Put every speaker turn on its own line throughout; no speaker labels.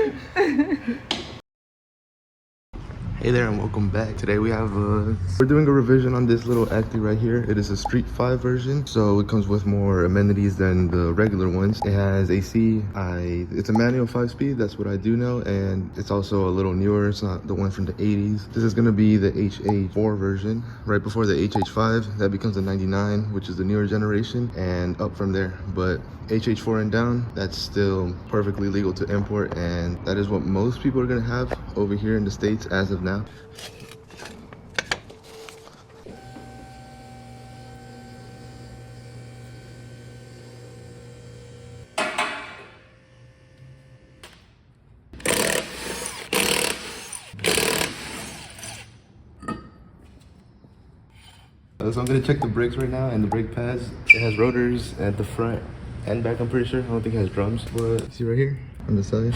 Hey there and welcome back. Today we have we're doing a revision on this little Acty right here. It is a Street 5 version, so it comes with more amenities than the regular ones. It has AC. It's a manual 5-speed, that's what I do know, and it's also a little newer. It's not the one from the 80s. This is gonna be the HH4 version, right before the HH5. That becomes the 99, which is the newer generation, and up from there. But HH4 and down, that's still perfectly legal to import, and that is what most people are gonna have over here in the States as of now. So I'm gonna check the brakes right now, and the brake pads, it has rotors at the front and back, I'm pretty sure. I don't think it has drums, but see right here on the side,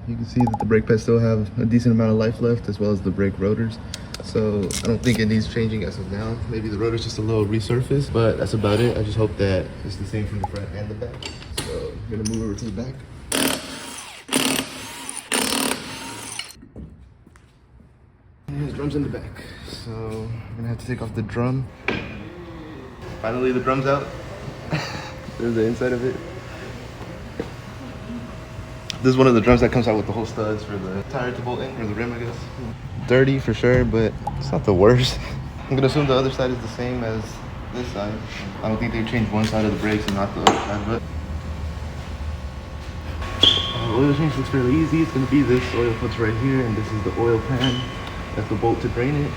you can see that the brake pads still have a decent amount of life left, as well as the brake rotors. So I don't think it needs changing as of now. Maybe the rotor's just a little resurfaced, but that's about it. I just hope that it's the same from the front and the back. So I'm gonna move over to the back. And there's drums in the back. So I'm gonna have to take off the drum. Finally, the drum's out. There's the inside of it. This is one of the drums that comes out with the whole studs for the tire to bolt in, or the rim, I guess. Dirty for sure, but it's not the worst. I'm gonna assume the other side is the same as this side. I don't think they changed one side of the brakes and not the other side, but oil change looks fairly easy. It's gonna be this oil filter right here, and this is the oil pan. That's the bolt to drain it.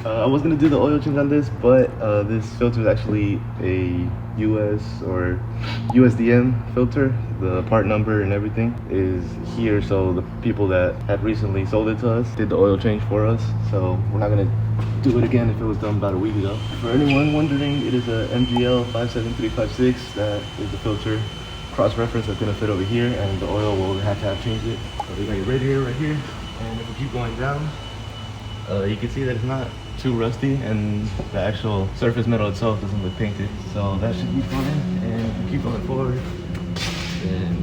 I was gonna do the oil change on this, but this filter is actually a US or USDM filter. The part number and everything is here, so the people that have recently sold it to us did the oil change for us. So we're not gonna do it again if it was done about a week ago. For anyone wondering, it is a MGL 57356. That is the filter cross-reference that's gonna fit over here, and the oil will have to have changed it. So we got your radiator right here, and if we keep going down, you can see that it's not too rusty, and the actual surface metal itself doesn't look painted, so that should be fine. And if we keep going forward, then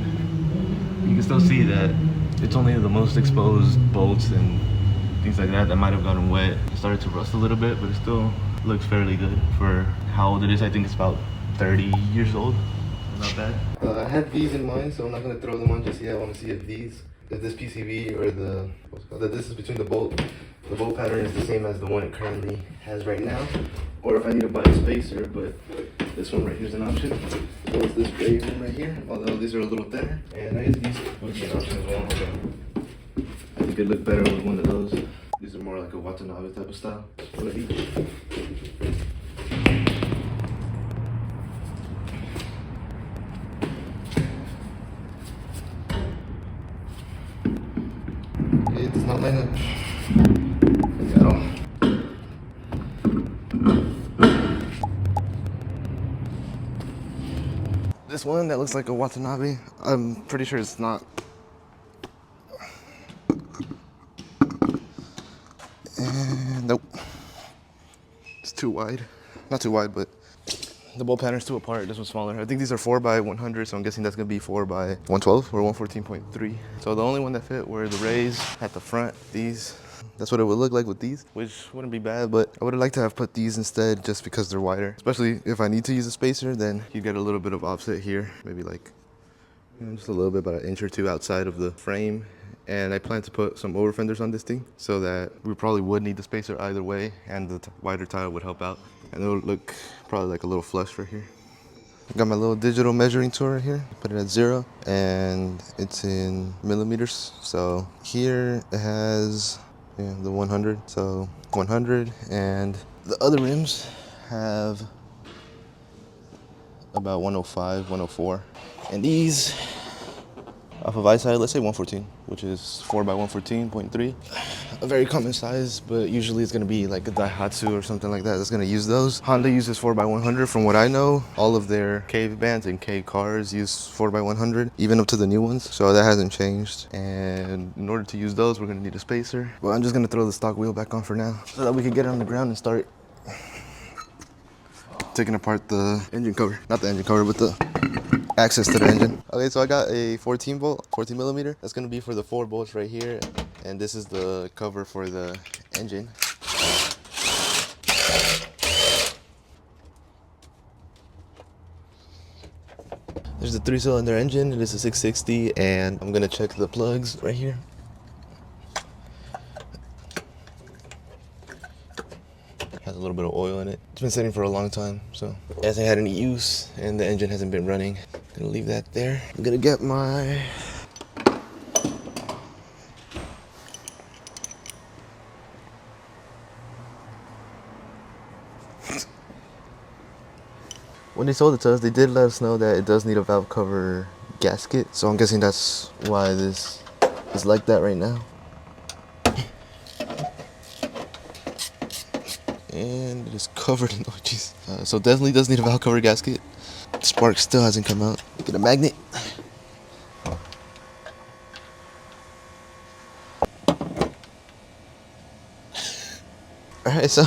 you can still see that it's only the most exposed bolts and things like that that might have gotten wet. It started to rust a little bit, but it still looks fairly good for how old it is. I think it's about 30 years old. Not bad. I had these in mind, so I'm not gonna throw them on just yet. I want to see if this PCB or the distance between the bolt pattern is the same as the one it currently has right now, or if I need to buy a spacer. But this one right here is an option, as well as this gray one right here, although these are a little thinner, and I guess these would be an option as well. Okay. I think it'd look better with one of those. These are more like a Watanabe type of style. One of each. It does not line up at all. This one that looks like a Watanabe, I'm pretty sure it's not. And nope, it's too wide. Not too wide, but the bolt pattern's too apart. This one's smaller. I think these are 4x100, so I'm guessing that's gonna be 4x112 or 114.3. So the only one that fit were the rays at the front. These, that's what it would look like with these, which wouldn't be bad, but I would have liked to have put these instead just because they're wider. Especially if I need to use a spacer, then you get a little bit of offset here, maybe like, you know, just a little bit, about an inch or two outside of the frame. And I plan to put some over fenders on this thing, so that we probably would need the spacer either way, and the wider tire would help out. And it would look probably like a little flush right here. I got my little digital measuring tool right here. Put it at 0, and it's in millimeters. So here it has the 100, so 100, and the other rims have about 105, 104. And these, off of eyesight, let's say 114, which is 4x114.3. A very common size, but usually it's gonna be like a Daihatsu or something like that that's gonna use those. Honda uses 4x100 from what I know. All of their K vans and K cars use 4x100, even up to the new ones. So that hasn't changed. And in order to use those, we're gonna need a spacer. But I'm just gonna throw the stock wheel back on for now, so that we can get it on the ground and start taking apart the engine cover. Not the engine cover, but the access to the engine. Okay, so I got a 14 millimeter. That's gonna be for the 4 bolts right here, and this is the cover for the engine. There's the 3-cylinder engine. It is a 660, and I'm gonna check the plugs right here. Has a little bit of oil in it. It's been sitting for a long time, so it hasn't had any use, and the engine hasn't been running. Gonna leave that there. I'm gonna get my when they sold it to us, they did let us know that it does need a valve cover gasket, so I'm guessing that's why this is like that right now. And it is covered in, oh jeez. So definitely does need a valve cover gasket. The spark still hasn't come out. Get a magnet. Alright, so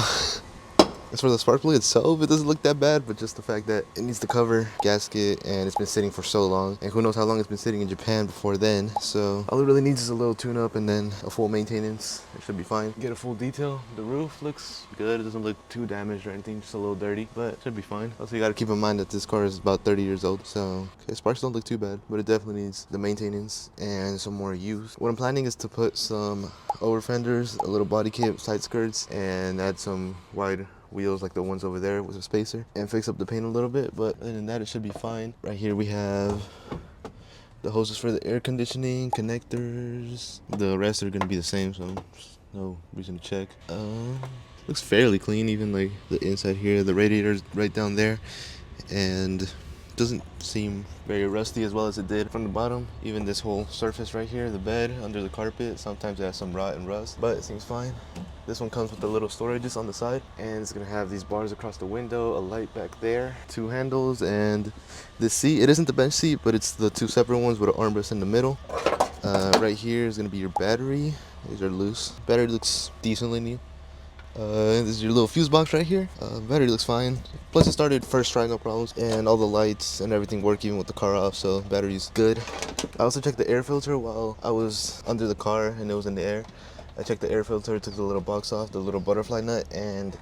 as for the spark plug itself, it doesn't look that bad, but just the fact that it needs the cover gasket and it's been sitting for so long, and who knows how long it's been sitting in Japan before then. So all it really needs is a little tune up and then a full maintenance. It should be fine. Get a full detail. The roof looks good. It doesn't look too damaged or anything, just a little dirty, but it should be fine. Also, you got to keep in mind that this car is about 30 years old, so okay, sparks don't look too bad, but it definitely needs the maintenance and some more use. What I'm planning is to put some over fenders, a little body kit, side skirts, and add some wide wheels like the ones over there with a spacer, and fix up the paint a little bit, but other than that it should be fine. Right here we have the hoses for the air conditioning, connectors. The rest are going to be the same, so no reason to check. Looks fairly clean, even like the inside here. The radiator's right down there, and doesn't seem very rusty as well as it did from the bottom. Even this whole surface right here, the bed under the carpet, sometimes it has some rot and rust, but it seems fine. This one comes with the little storages on the side, and it's gonna have these bars across the window, a light back there, 2 handles, and this seat. It isn't the bench seat, but it's the 2 separate ones with an armrest in the middle. Right here is gonna be your battery. These are loose. Battery looks decently new. This is your little fuse box right here. Battery looks fine. Plus it started first try, no problems, and all the lights and everything work even with the car off, so battery's good. I also checked the air filter while I was under the car and it was in the air. I checked the air filter, took the little box off, the little butterfly nut, and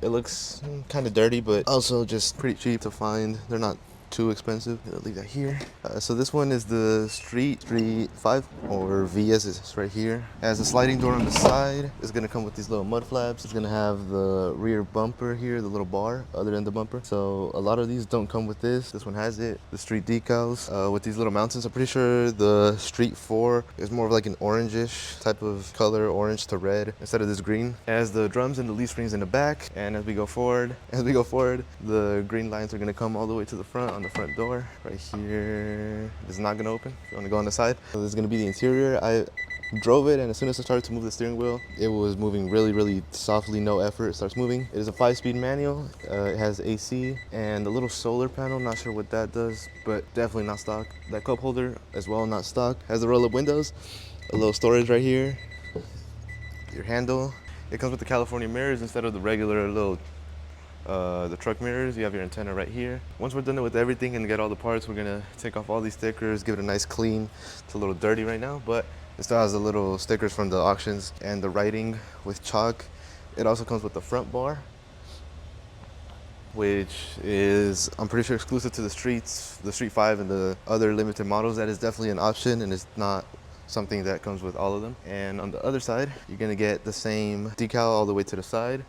it looks kind of dirty, but also just pretty cheap to find. They're not too expensive. I'll leave that here. So this one is the Street 5, or V as it's right here. It has a sliding door on the side. It's gonna come with these little mud flaps. It's gonna have the rear bumper here, the little bar other than the bumper. So a lot of these don't come with this. This one has it. The Street decals with these little mountains. I'm pretty sure the Street 4 is more of like an orangish type of color, orange to red instead of this green. It has the drums and the leaf springs in the back. And as we go forward, the green lines are gonna come all the way to the front on the front door. Right here is not gonna open. If you wanna go on the side. So this is gonna be the interior. I drove it, and as soon as I started to move the steering wheel, it was moving really softly, no effort. It starts moving. It is a 5-speed manual. It has AC and a little solar panel. Not sure what that does, but definitely not stock. That cup holder as well, not stock. Has the roll-up windows, a little storage right here, your handle. It comes with the California mirrors instead of the regular little the truck mirrors. You have your antenna right here. Once we're done with everything and get all the parts, we're gonna take off all these stickers, give it a nice clean. It's a little dirty right now, but it still has the little stickers from the auctions and the writing with chalk. It also comes with the front bar, which is, I'm pretty sure, exclusive to the Street 5 and the other limited models. That is definitely an option, and it's not something that comes with all of them. And on the other side, you're gonna get the same decal all the way to the side.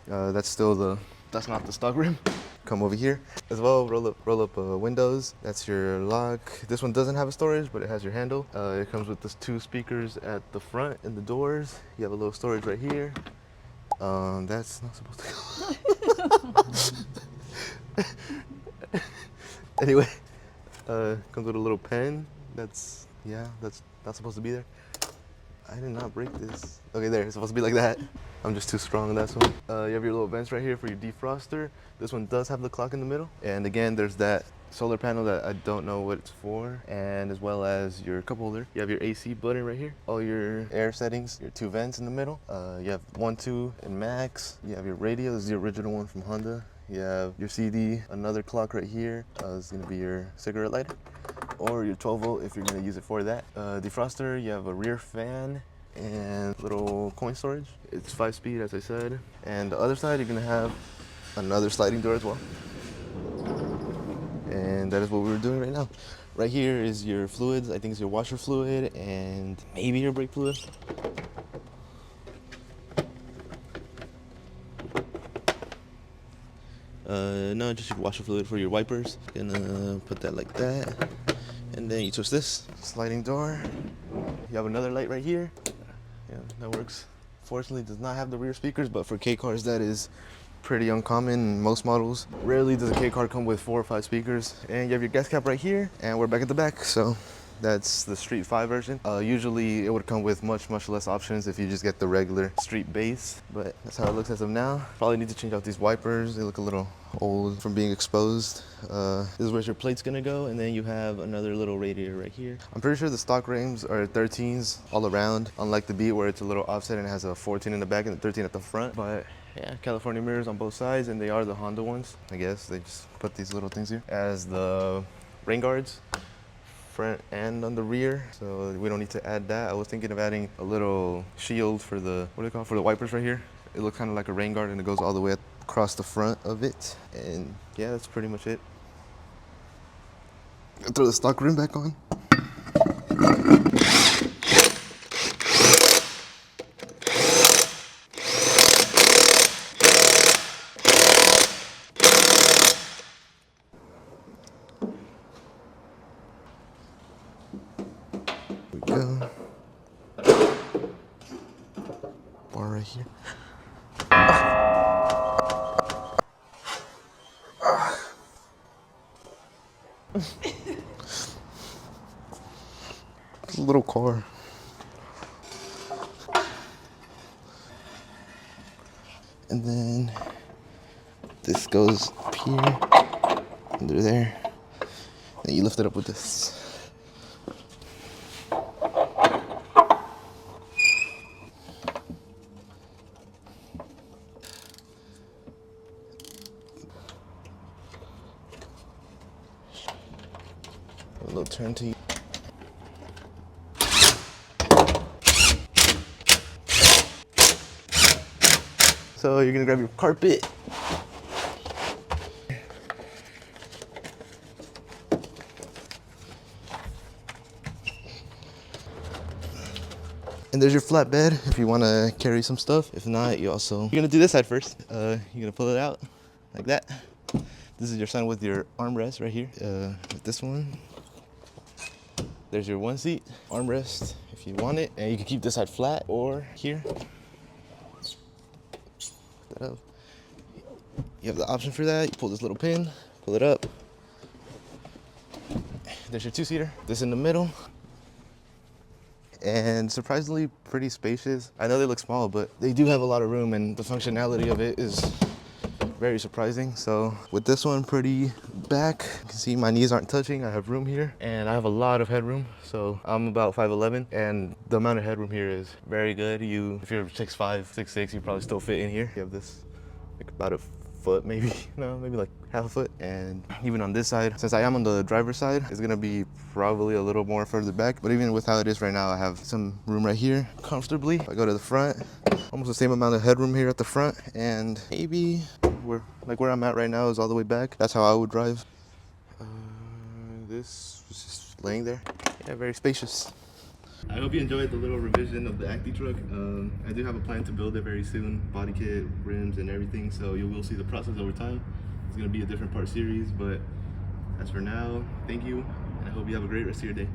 That's not the stock rim. Come over here as well. Roll up windows. That's your lock. This one doesn't have a storage, but it has your handle. It comes with the 2 speakers at the front and the doors. You have a little storage right here. That's not supposed to go. Anyway, comes with a little pen. That's not supposed to be there. I did not break this. Okay, there, it's supposed to be like that. I'm just too strong on that one. You have your little vents right here for your defroster. This one does have the clock in the middle. And again, there's that solar panel that I don't know what it's for, and as well as your cup holder. You have your AC button right here, all your air settings, your 2 vents in the middle. You have 1, 2, and max. You have your radio. This is the original one from Honda. You have your CD, another clock right here. This is gonna be your cigarette lighter. or your 12 volt if you're gonna use it for that. Defroster, you have a rear fan and little coin storage. It's 5-speed, as I said. And the other side, you're gonna have another sliding door as well. And that is what we're doing right now. Right here is your fluids. I think it's your washer fluid and maybe your brake fluid. No, just your washer fluid for your wipers. Gonna put that like that. And then you twist this, sliding door. You have another light right here. Yeah, that works. Fortunately, it does not have the rear speakers, but for K cars, that is pretty uncommon in most models. Rarely does a K car come with 4 or 5 speakers. And you have your gas cap right here, and we're back at the back. So that's the Street 5 version. Usually it would come with much less options if you just get the regular Street base, but that's how it looks as of now. Probably need to change out these wipers. They look a little old from being exposed. This is where your plate's gonna go, and then you have another little radiator right here. I'm pretty sure the stock rims are 13s all around, unlike the Beat where it's a little offset and it has a 14 in the back and a 13 at the front. But yeah, California mirrors on both sides, and they are the Honda ones. I guess they just put these little things here as the rain guards, front and on the rear, so we don't need to add that. I was thinking of adding a little shield for the, what do they call it, for the wipers right here. It looks kind of like a rain guard, and it goes all the way across the front of it. And yeah, that's pretty much it. I'll throw the stock rim back on. Go. Bar right here. It's a little car. And then this goes up here, under there. Then you lift it up with this. A little turn to you. So you're gonna grab your carpet. And there's your flatbed if you want to carry some stuff. If not, you're gonna do this side first. You're gonna pull it out like that. This is your son with your armrest right here. With this one. There's your one seat armrest if you want it, and you can keep this side flat or here. Put that up. You have the option for that. You pull this little pin, pull it up. There's your 2-seater. This in the middle. And surprisingly pretty spacious. I know they look small, but they do have a lot of room, and the functionality of it is very surprising. So with this one pretty back, you can see my knees aren't touching. I have room here, and I have a lot of headroom. So I'm about 5'11", and the amount of headroom here is very good. If you're 6'5", 6'6", you probably still fit in here. You have this like about a foot, maybe, no, maybe like half a foot. And even on this side, since I am on the driver's side, it's gonna be probably a little more further back. But even with how it is right now, I have some room right here comfortably. If I go to the front, almost the same amount of headroom here at the front, and maybe where I'm at right now is all the way back. That's how I would drive. This was just laying there. Yeah, very spacious. I hope you enjoyed the little revision of the Acty truck. I do have a plan to build it very soon. Body kit, rims, and everything. So you will see the process over time. It's gonna be a different part series, but as for now, thank you, and I hope you have a great rest of your day.